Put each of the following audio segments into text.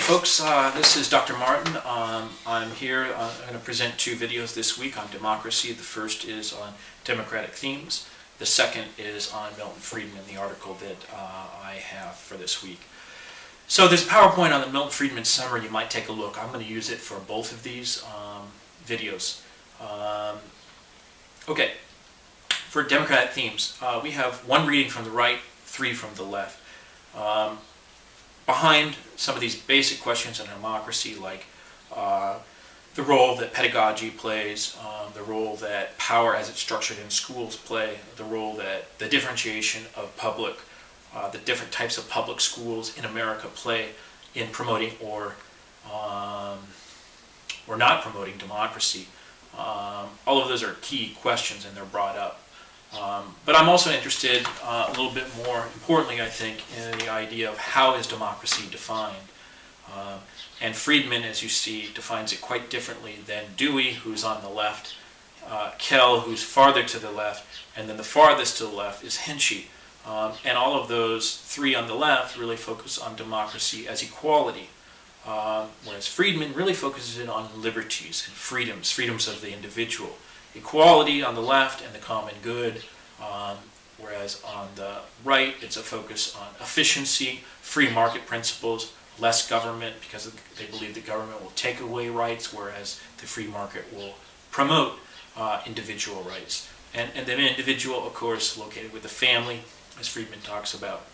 folks, this is Dr. Martin. I'm here. I'm going to present two videos this week on democracy. The first is on democratic themes. The second is on Milton Friedman, the article that I have for this week. So there's a PowerPoint on the Milton Friedman summary. You might take a look. I'm going to use it for both of these videos. Okay, for democratic themes, we have one reading from the right, three from the left. Behind some of these basic questions in democracy, like the role that pedagogy plays, the role that power as it's structured in schools play, the role that the differentiation of public, the different types of public schools in America play in promoting or not promoting democracy. All of those are key questions and they're brought up. But I'm also interested a little bit more importantly, I think, in the idea of how is democracy defined. And Friedman, as you see, defines it quite differently than Dewey, who's on the left, Kell, who's farther to the left, and then the farthest to the left is Hinchy. And all of those three on the left really focus on democracy as equality, whereas Friedman really focuses in on liberties and freedoms of the individual. Equality on the left and the common good, whereas on the right it's a focus on efficiency, free market principles, less government, because they believe the government will take away rights, whereas the free market will promote individual rights. And the individual, of course, located with the family, as Friedman talks about.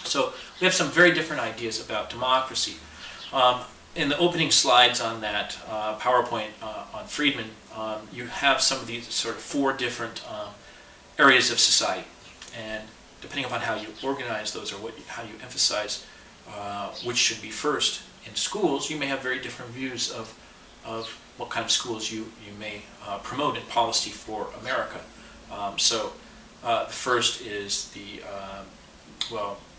So we have some very different ideas about democracy. In the opening slides on that PowerPoint on Friedman, you have some of these sort of four different areas of society, and depending upon how you organize those or how you emphasize which should be first in schools, you may have very different views of what kind of schools you may promote in policy for America. The first is the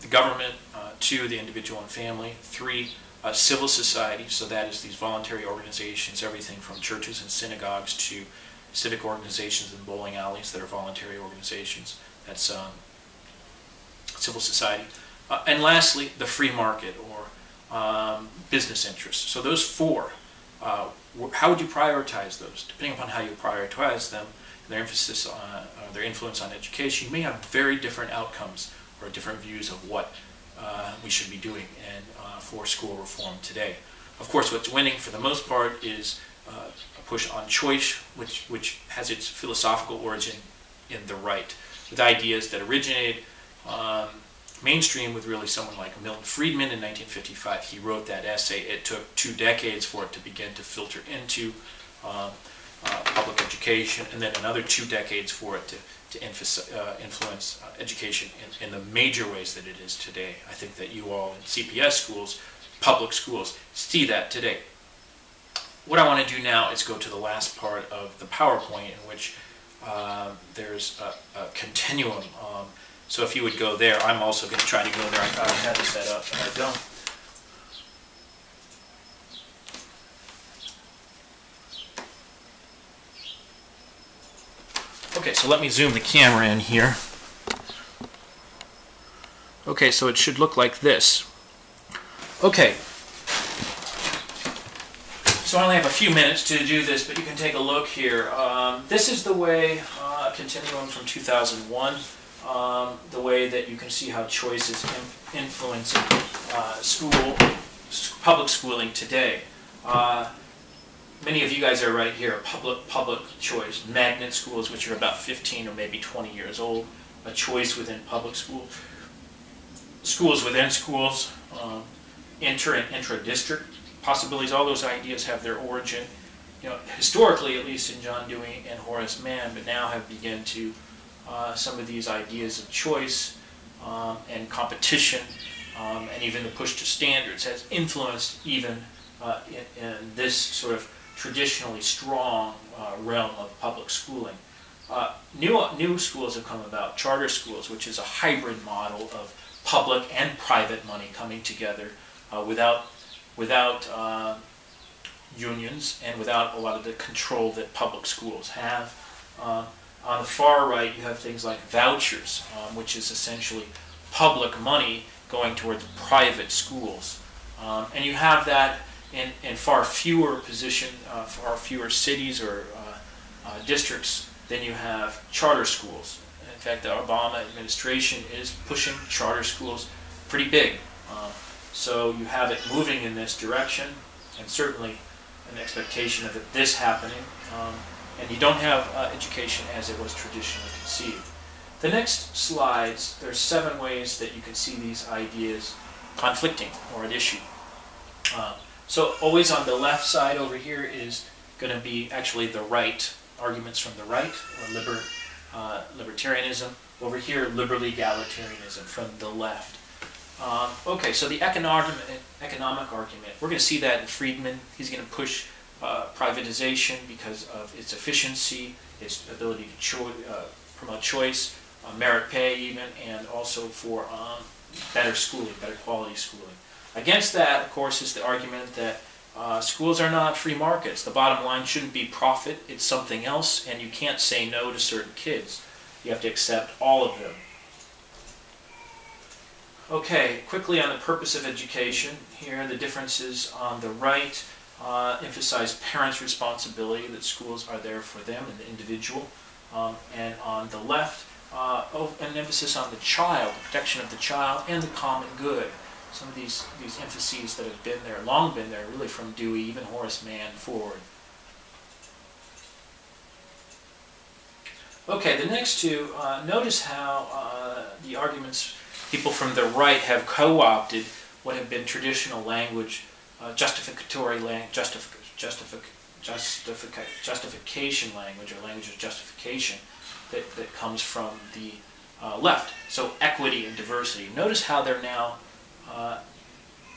government, two, the individual and family, three, civil society, so that is these voluntary organizations, everything from churches and synagogues to civic organizations and bowling alleys that are voluntary organizations. That's civil society. And lastly, the free market or business interests. So those four, how would you prioritize those? Depending upon how you prioritize them, their emphasis on their influence on education, you may have very different outcomes or different views of what we should be doing for school reform today. Of course, what's winning for the most part is a push on choice, which has its philosophical origin in the right, with ideas that originated mainstream with really someone like Milton Friedman in 1955. He wrote that essay. It took 2 decades for it to begin to filter into public education, and then another 2 decades for it to influence education in the major ways that it is today. I think that you all in CPS schools, public schools, see that today. What I want to do now is go to the last part of the PowerPoint, in which there's a continuum. So if you would go there, I'm also going to try to go there. I thought I had it set up, but I don't. Okay, so let me zoom the camera in here. Okay, so it should look like this. Okay. So I only have a few minutes to do this, but you can take a look here. This is the way, continuum from 2001, the way that you can see how choice is influencing public schooling today. Many of you guys are right here, public choice, magnet schools, which are about 15 or maybe 20 years old, a choice within public schools, schools within schools, inter and intra-district possibilities. All those ideas have their origin, historically, at least in John Dewey and Horace Mann, but now have begun to, some of these ideas of choice and competition and even the push to standards has influenced even in this sort of traditionally strong realm of public schooling. New schools have come about, charter schools, which is a hybrid model of public and private money coming together without unions and without a lot of the control that public schools have. On the far right, you have things like vouchers, which is essentially public money going towards private schools. And you have that in far fewer far fewer cities or districts than you have charter schools. In fact, the Obama administration is pushing charter schools pretty big. So you have it moving in this direction, and certainly an expectation of this happening. And you don't have education as it was traditionally conceived. The next slides, there's 7 ways that you can see these ideas conflicting or at issue. So always on the left side over here is going to be actually the right, arguments from the right, or libertarianism. Over here, liberal egalitarianism from the left. Okay, so the economic argument, we're going to see that in Friedman. He's going to push privatization because of its efficiency, its ability to promote choice, merit pay even, and also for better schooling, better quality schooling. Against that, of course, is the argument that schools are not free markets. The bottom line shouldn't be profit, it's something else, and you can't say no to certain kids. You have to accept all of them. Okay, quickly on the purpose of education. Here, the differences on the right emphasize parents' responsibility, that schools are there for them and the individual. And on the left, an emphasis on the child, the protection of the child, and the common good. Some of these emphases that have been there, long been there, really from Dewey, even Horace Mann forward. Okay, the next two, notice how the arguments, people from the right have co-opted what have been traditional language, justificatory language, justification language, or language of justification that comes from the left. So equity and diversity. Notice how they're now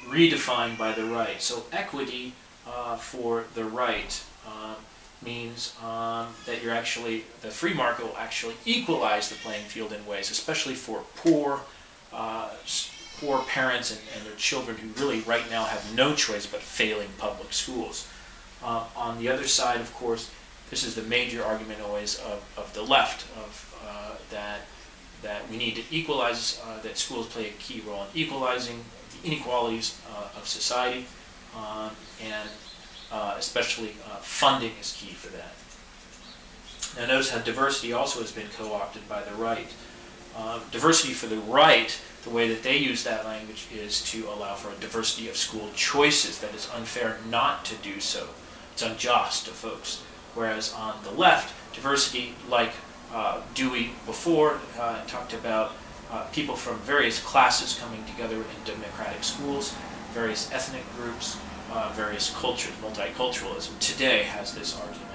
redefined by the right. So equity for the right means that you're actually, the free market will actually equalize the playing field in ways, especially for poor parents and their children who really right now have no choice but failing public schools. On the other side, of course, this is the major argument always of the left, of that we need to equalize, that schools play a key role in equalizing the inequalities of society, and especially funding is key for that. Now notice how diversity also has been co-opted by the right. Diversity for the right, the way that they use that language is to allow for a diversity of school choices. That is unfair not to do so. It's unjust to folks. Whereas on the left, diversity, like Dewey before, talked about people from various classes coming together in democratic schools, various ethnic groups, various cultures, multiculturalism. Today has this argument.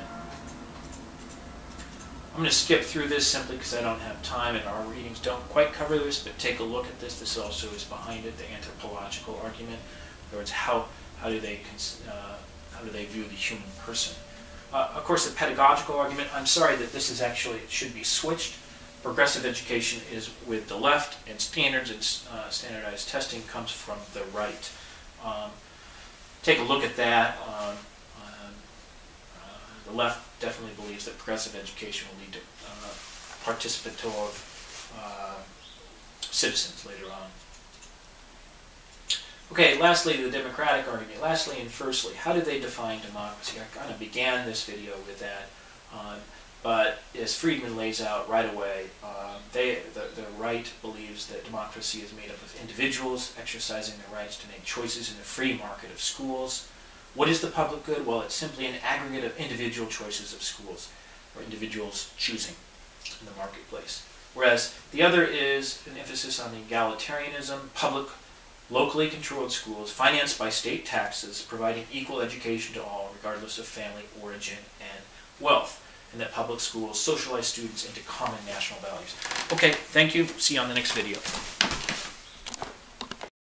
I'm going to skip through this simply because I don't have time and our readings don't quite cover this, but take a look at this. This also is behind it, the anthropological argument. In other words, how do they view the human person? Of course, the pedagogical argument, I'm sorry that this is actually, it should be switched. Progressive education is with the left, and standards and standardized testing comes from the right. Take a look at that. The left definitely believes that progressive education will lead to participatory citizens later on. Okay, lastly, the democratic argument. Lastly and firstly, how do they define democracy? I kind of began this video with that, but as Friedman lays out right away, the right believes that democracy is made up of individuals exercising their rights to make choices in the free market of schools. What is the public good? Well, it's simply an aggregate of individual choices of schools, or individuals choosing in the marketplace. Whereas the other is an emphasis on egalitarianism, public, locally controlled schools financed by state taxes, providing equal education to all, regardless of family origin and wealth, and that public schools socialize students into common national values. Okay, thank you. See you on the next video.